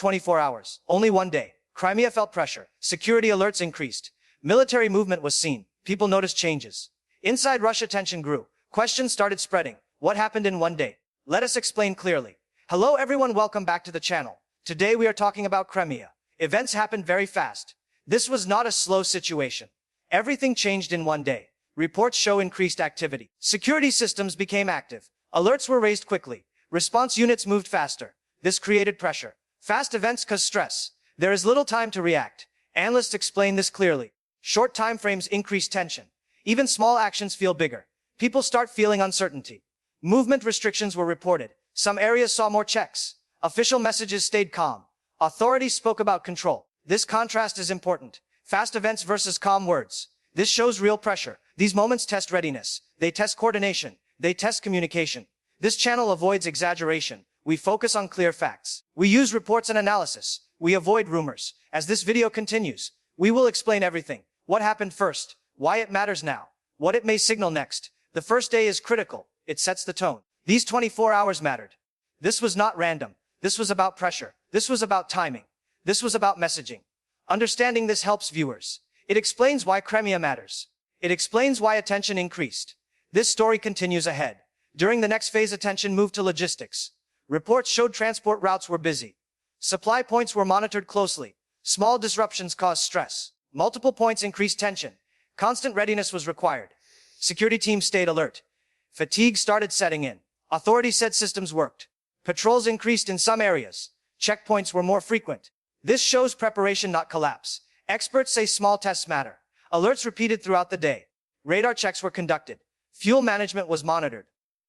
24 hours, only one day. Crimea felt pressure. Security alerts increased. Military movement was seen. People noticed changes. Inside Russia, tension grew. Questions started spreading. What happened in one day? Let us explain clearly. Hello everyone, welcome back to the channel. Today we are talking about Crimea. Events happened very fast. This was not a slow situation. Everything changed in one day. Reports show increased activity. Security systems became active. Alerts were raised quickly. Response units moved faster. This created pressure. Fast events cause stress. There is little time to react. Analysts explain this clearly. Short time frames increase tension. Even small actions feel bigger. People start feeling uncertainty. Movement restrictions were reported. Some areas saw more checks. Official messages stayed calm. Authorities spoke about control. This contrast is important. Fast events versus calm words. This shows real pressure. These moments test readiness. They test coordination. They test communication. This channel avoids exaggeration. We focus on clear facts. We use reports and analysis. We avoid rumors. As this video continues, we will explain everything. What happened first, why it matters now, what it may signal next. The first day is critical. It sets the tone. These 24 hours mattered. This was not random. This was about pressure. This was about timing. This was about messaging. Understanding this helps viewers. It explains why Crimea matters. It explains why attention increased. This story continues ahead. During the next phase, attention moved to logistics. Reports showed transport routes were busy. Supply points were monitored closely. Small disruptions caused stress. Multiple points increased tension. Constant readiness was required. Security teams stayed alert. Fatigue started setting in. Authorities said systems worked. Patrols increased in some areas. Checkpoints were more frequent. This shows preparation, not collapse. Experts say small tests matter. Alerts repeated throughout the day. Radar checks were conducted. Fuel management was monitored.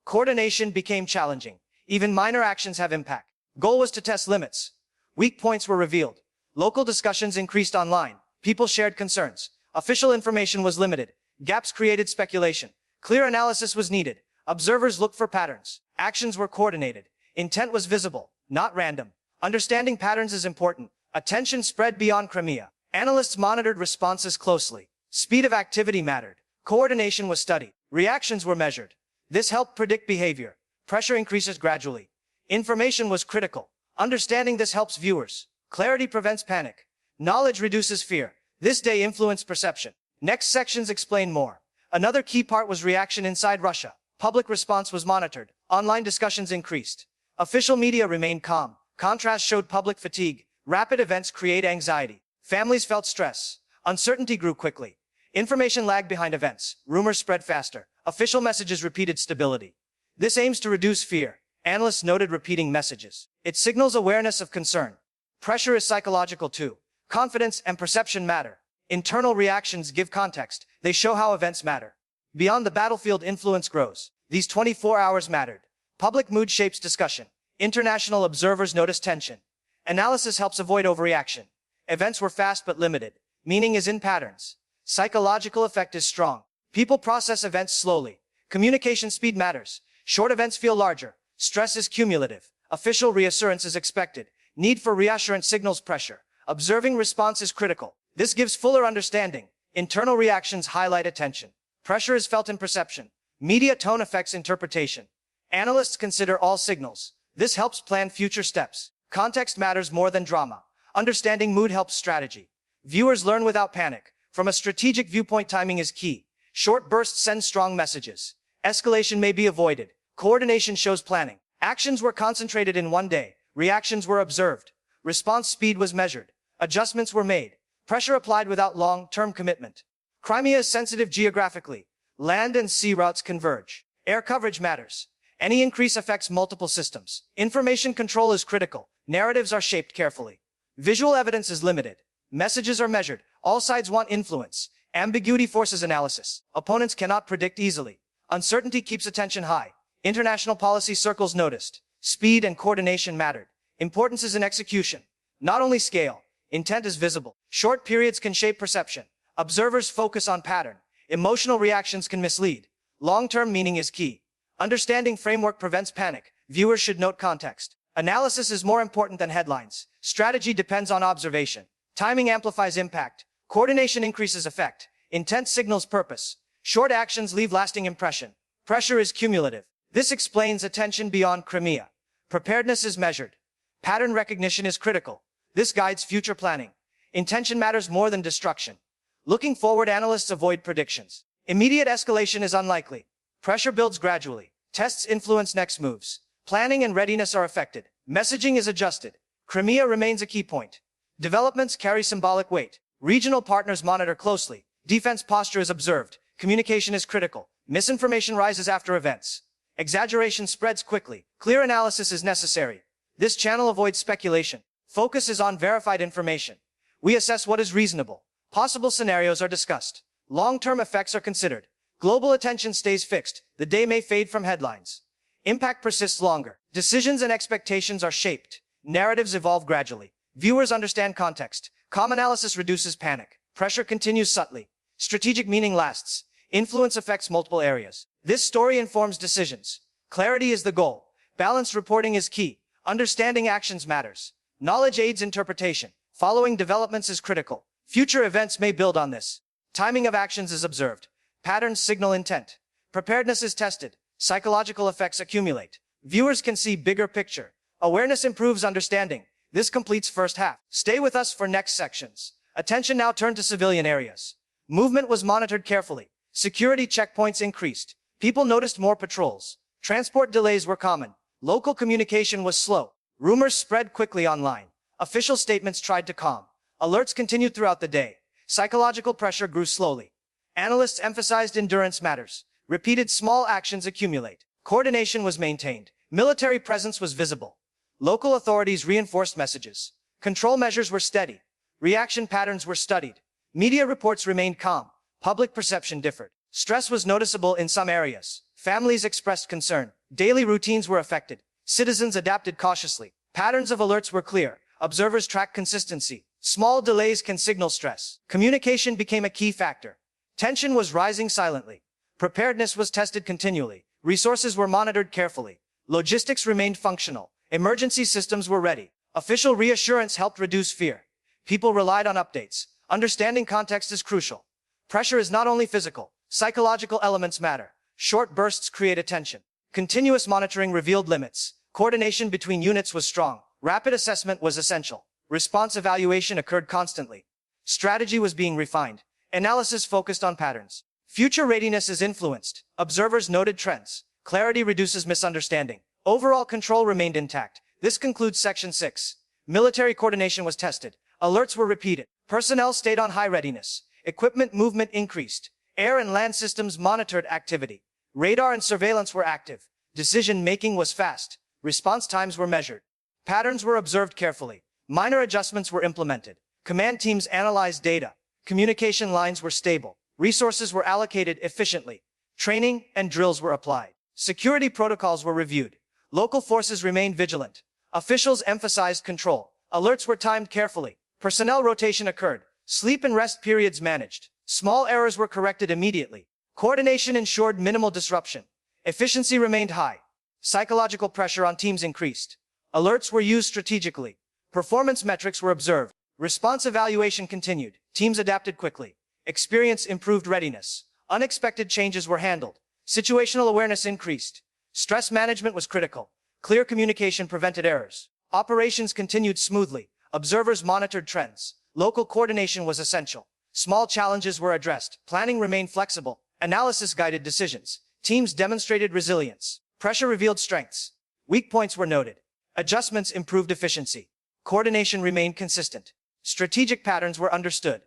Coordination became challenging. Even minor actions have impact. Goal was to test limits. Weak points were revealed. Local discussions increased online. People shared concerns. Official information was limited. Gaps created speculation. Clear analysis was needed. Observers looked for patterns. Actions were coordinated. Intent was visible, not random. Understanding patterns is important. Attention spread beyond Crimea. Analysts monitored responses closely. Speed of activity mattered. Coordination was studied. Reactions were measured. This helped predict behavior. Pressure increases gradually. Information was critical. Understanding this helps viewers. Clarity prevents panic. Knowledge reduces fear. This day influenced perception. Next sections explain more. Another key part was reaction inside Russia. Public response was monitored. Online discussions increased. Official media remained calm. Contrast showed public fatigue. Rapid events create anxiety. Families felt stress. Uncertainty grew quickly. Information lagged behind events. Rumors spread faster. Official messages repeated stability. This aims to reduce fear. Analysts noted repeating messages. It signals awareness of concern. Pressure is psychological too. Confidence and perception matter. Internal reactions give context. They show how events matter. Beyond the battlefield, influence grows. These 24 hours mattered. Public mood shapes discussion. International observers notice tension. Analysis helps avoid overreaction. Events were fast but limited. Meaning is in patterns. Psychological effect is strong. People process events slowly. Communication speed matters. Short events feel larger. Stress is cumulative. Official reassurance is expected. Need for reassurance signals pressure. Observing response is critical. This gives fuller understanding. Internal reactions highlight attention. Pressure is felt in perception. Media tone affects interpretation. Analysts consider all signals. This helps plan future steps. Context matters more than drama. Understanding mood helps strategy. Viewers learn without panic. From a strategic viewpoint, timing is key. Short bursts send strong messages. Escalation may be avoided. Coordination shows planning. Actions were concentrated in one day. Reactions were observed. Response speed was measured. Adjustments were made. Pressure applied without long-term commitment. Crimea is sensitive geographically. Land and sea routes converge. Air coverage matters. Any increase affects multiple systems. Information control is critical. Narratives are shaped carefully. Visual evidence is limited. Messages are measured. All sides want influence. Ambiguity forces analysis. Opponents cannot predict easily. Uncertainty keeps attention high. International policy circles noticed. Speed and coordination mattered. Importance is in execution, not only scale. Intent is visible. Short periods can shape perception. Observers focus on pattern. Emotional reactions can mislead. Long-term meaning is key. Understanding framework prevents panic. Viewers should note context. Analysis is more important than headlines. Strategy depends on observation. Timing amplifies impact. Coordination increases effect. Intent signals purpose. Short actions leave lasting impression. Pressure is cumulative. This explains attention beyond Crimea. Preparedness is measured. Pattern recognition is critical. This guides future planning. Intention matters more than destruction. Looking forward, analysts avoid predictions. Immediate escalation is unlikely. Pressure builds gradually. Tests influence next moves. Planning and readiness are affected. Messaging is adjusted. Crimea remains a key point. Developments carry symbolic weight. Regional partners monitor closely. Defense posture is observed. Communication is critical. Misinformation rises after events. Exaggeration spreads quickly. Clear analysis is necessary. This channel avoids speculation. Focus is on verified information. We assess what is reasonable. Possible scenarios are discussed. Long-term effects are considered. Global attention stays fixed. The day may fade from headlines. Impact persists longer. Decisions and expectations are shaped. Narratives evolve gradually. Viewers understand context. Calm analysis reduces panic. Pressure continues subtly. Strategic meaning lasts. Influence affects multiple areas. This story informs decisions. Clarity is the goal. Balanced reporting is key. Understanding actions matters. Knowledge aids interpretation. Following developments is critical. Future events may build on this. Timing of actions is observed. Patterns signal intent. Preparedness is tested. Psychological effects accumulate. Viewers can see bigger picture. Awareness improves understanding. This completes first half. Stay with us for next sections. Attention now turned to civilian areas. Movement was monitored carefully. Security checkpoints increased. People noticed more patrols. Transport delays were common. Local communication was slow. Rumors spread quickly online. Official statements tried to calm. Alerts continued throughout the day. Psychological pressure grew slowly. Analysts emphasized endurance matters. Repeated small actions accumulate. Coordination was maintained. Military presence was visible. Local authorities reinforced messages. Control measures were steady. Reaction patterns were studied. Media reports remained calm. Public perception differed. Stress was noticeable in some areas. Families expressed concern. Daily routines were affected. Citizens adapted cautiously. Patterns of alerts were clear. Observers tracked consistency. Small delays can signal stress. Communication became a key factor. Tension was rising silently. Preparedness was tested continually. Resources were monitored carefully. Logistics remained functional. Emergency systems were ready. Official reassurance helped reduce fear. People relied on updates. Understanding context is crucial. Pressure is not only physical. Psychological elements matter. Short bursts create attention. Continuous monitoring revealed limits. Coordination between units was strong. Rapid assessment was essential. Response evaluation occurred constantly. Strategy was being refined. Analysis focused on patterns. Future readiness is influenced. Observers noted trends. Clarity reduces misunderstanding. Overall control remained intact. This concludes Section 6. Military coordination was tested. Alerts were repeated. Personnel stayed on high readiness. Equipment movement increased. Air and land systems monitored activity. Radar and surveillance were active. Decision-making was fast. Response times were measured. Patterns were observed carefully. Minor adjustments were implemented. Command teams analyzed data. Communication lines were stable. Resources were allocated efficiently. Training and drills were applied. Security protocols were reviewed. Local forces remained vigilant. Officials emphasized control. Alerts were timed carefully. Personnel rotation occurred. Sleep and rest periods managed. Small errors were corrected immediately. Coordination ensured minimal disruption. Efficiency remained high. Psychological pressure on teams increased. Alerts were used strategically. Performance metrics were observed. Response evaluation continued. Teams adapted quickly. Experience improved readiness. Unexpected changes were handled. Situational awareness increased. Stress management was critical. Clear communication prevented errors. Operations continued smoothly. Observers monitored trends. Local coordination was essential. Small challenges were addressed. Planning remained flexible. Analysis guided decisions. Teams demonstrated resilience. Pressure revealed strengths. Weak points were noted. Adjustments improved efficiency. Coordination remained consistent. Strategic patterns were understood.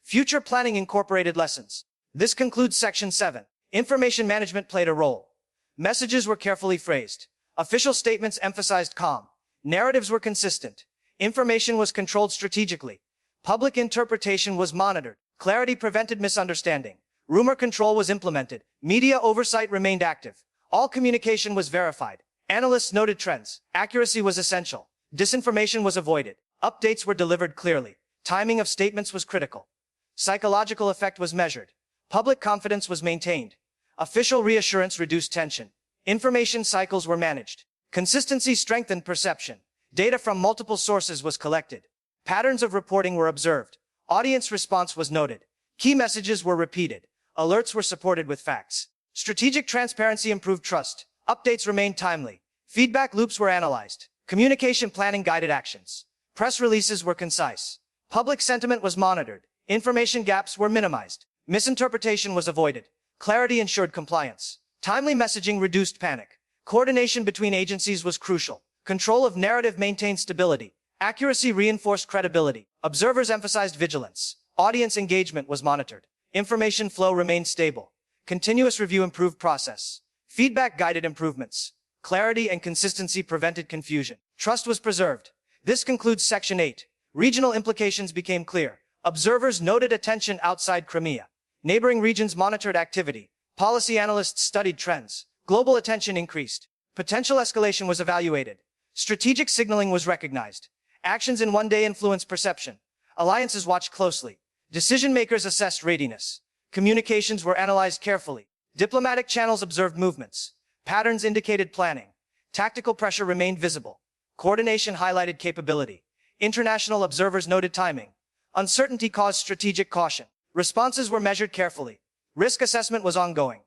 Future planning incorporated lessons. This concludes Section 7. Information management played a role. Messages were carefully phrased. Official statements emphasized calm. Narratives were consistent. Information was controlled strategically. Public interpretation was monitored. Clarity prevented misunderstanding. Rumor control was implemented. Media oversight remained active. All communication was verified. Analysts noted trends. Accuracy was essential. Disinformation was avoided. Updates were delivered clearly. Timing of statements was critical. Psychological effect was measured. Public confidence was maintained. Official reassurance reduced tension. Information cycles were managed. Consistency strengthened perception. Data from multiple sources was collected. Patterns of reporting were observed. Audience response was noted. Key messages were repeated. Alerts were supported with facts. Strategic transparency improved trust. Updates remained timely. Feedback loops were analyzed. Communication planning guided actions. Press releases were concise. Public sentiment was monitored. Information gaps were minimized. Misinterpretation was avoided. Clarity ensured compliance. Timely messaging reduced panic. Coordination between agencies was crucial. Control of narrative maintained stability. Accuracy reinforced credibility. Observers emphasized vigilance. Audience engagement was monitored. Information flow remained stable. Continuous review improved process. Feedback guided improvements. Clarity and consistency prevented confusion. Trust was preserved. This concludes Section 8. Regional implications became clear. Observers noted attention outside Crimea. Neighboring regions monitored activity. Policy analysts studied trends. Global attention increased. Potential escalation was evaluated. Strategic signaling was recognized. Actions in one day influenced perception. Alliances watched closely. Decision makers assessed readiness. Communications were analyzed carefully. Diplomatic channels observed movements. Patterns indicated planning. Tactical pressure remained visible. Coordination highlighted capability. International observers noted timing. Uncertainty caused strategic caution. Responses were measured carefully. Risk assessment was ongoing.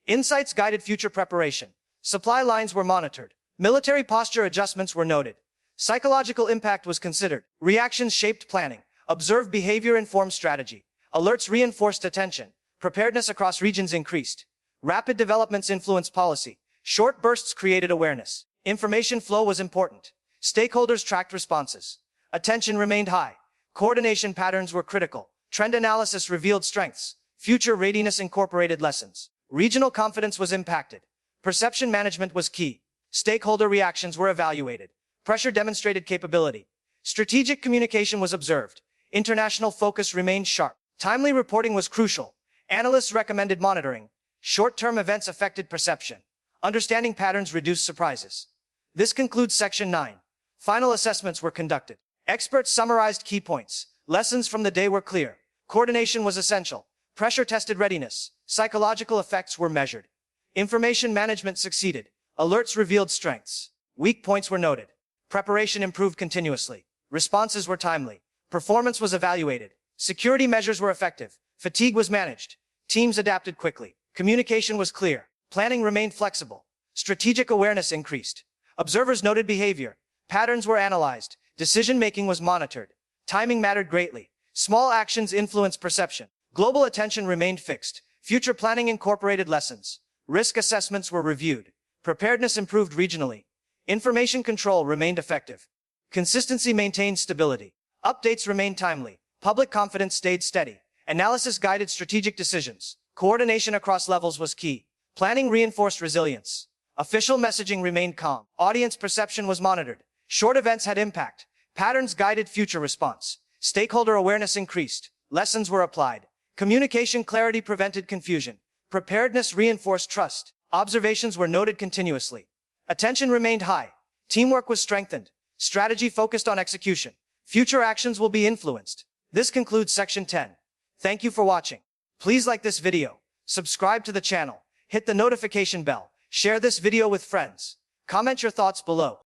Insights guided future preparation. Supply lines were monitored. Military posture adjustments were noted. Psychological impact was considered. Reactions shaped planning. Observed behavior informed strategy. Alerts reinforced attention. Preparedness across regions increased. Rapid developments influenced policy. Short bursts created awareness. Information flow was important. Stakeholders tracked responses. Attention remained high. Coordination patterns were critical. Trend analysis revealed strengths. Future readiness incorporated lessons. Regional confidence was impacted. Perception management was key. Stakeholder reactions were evaluated. Pressure demonstrated capability. Strategic communication was observed. International focus remained sharp. Timely reporting was crucial. Analysts recommended monitoring. Short-term events affected perception. Understanding patterns reduced surprises. This concludes Section 9. Final assessments were conducted. Experts summarized key points. Lessons from the day were clear. Coordination was essential. Pressure tested readiness. Psychological effects were measured. Information management succeeded. Alerts revealed strengths. Weak points were noted. Preparation improved continuously. Responses were timely. Performance was evaluated. Security measures were effective. Fatigue was managed. Teams adapted quickly. Communication was clear. Planning remained flexible. Strategic awareness increased. Observers noted behavior. Patterns were analyzed. Decision-making was monitored. Timing mattered greatly. Small actions influenced perception. Global attention remained fixed. Future planning incorporated lessons. Risk assessments were reviewed. Preparedness improved regionally. Information control remained effective. Consistency maintained stability. Updates remained timely. Public confidence stayed steady. Analysis guided strategic decisions. Coordination across levels was key. Planning reinforced resilience. Official messaging remained calm. Audience perception was monitored. Short events had impact. Patterns guided future response. Stakeholder awareness increased. Lessons were applied. Communication clarity prevented confusion. Preparedness reinforced trust. Observations were noted continuously. Attention remained high. Teamwork was strengthened. Strategy focused on execution. Future actions will be influenced. This concludes Section 10. Thank you for watching. Please like this video, subscribe to the channel, hit the notification bell, share this video with friends. Comment your thoughts below.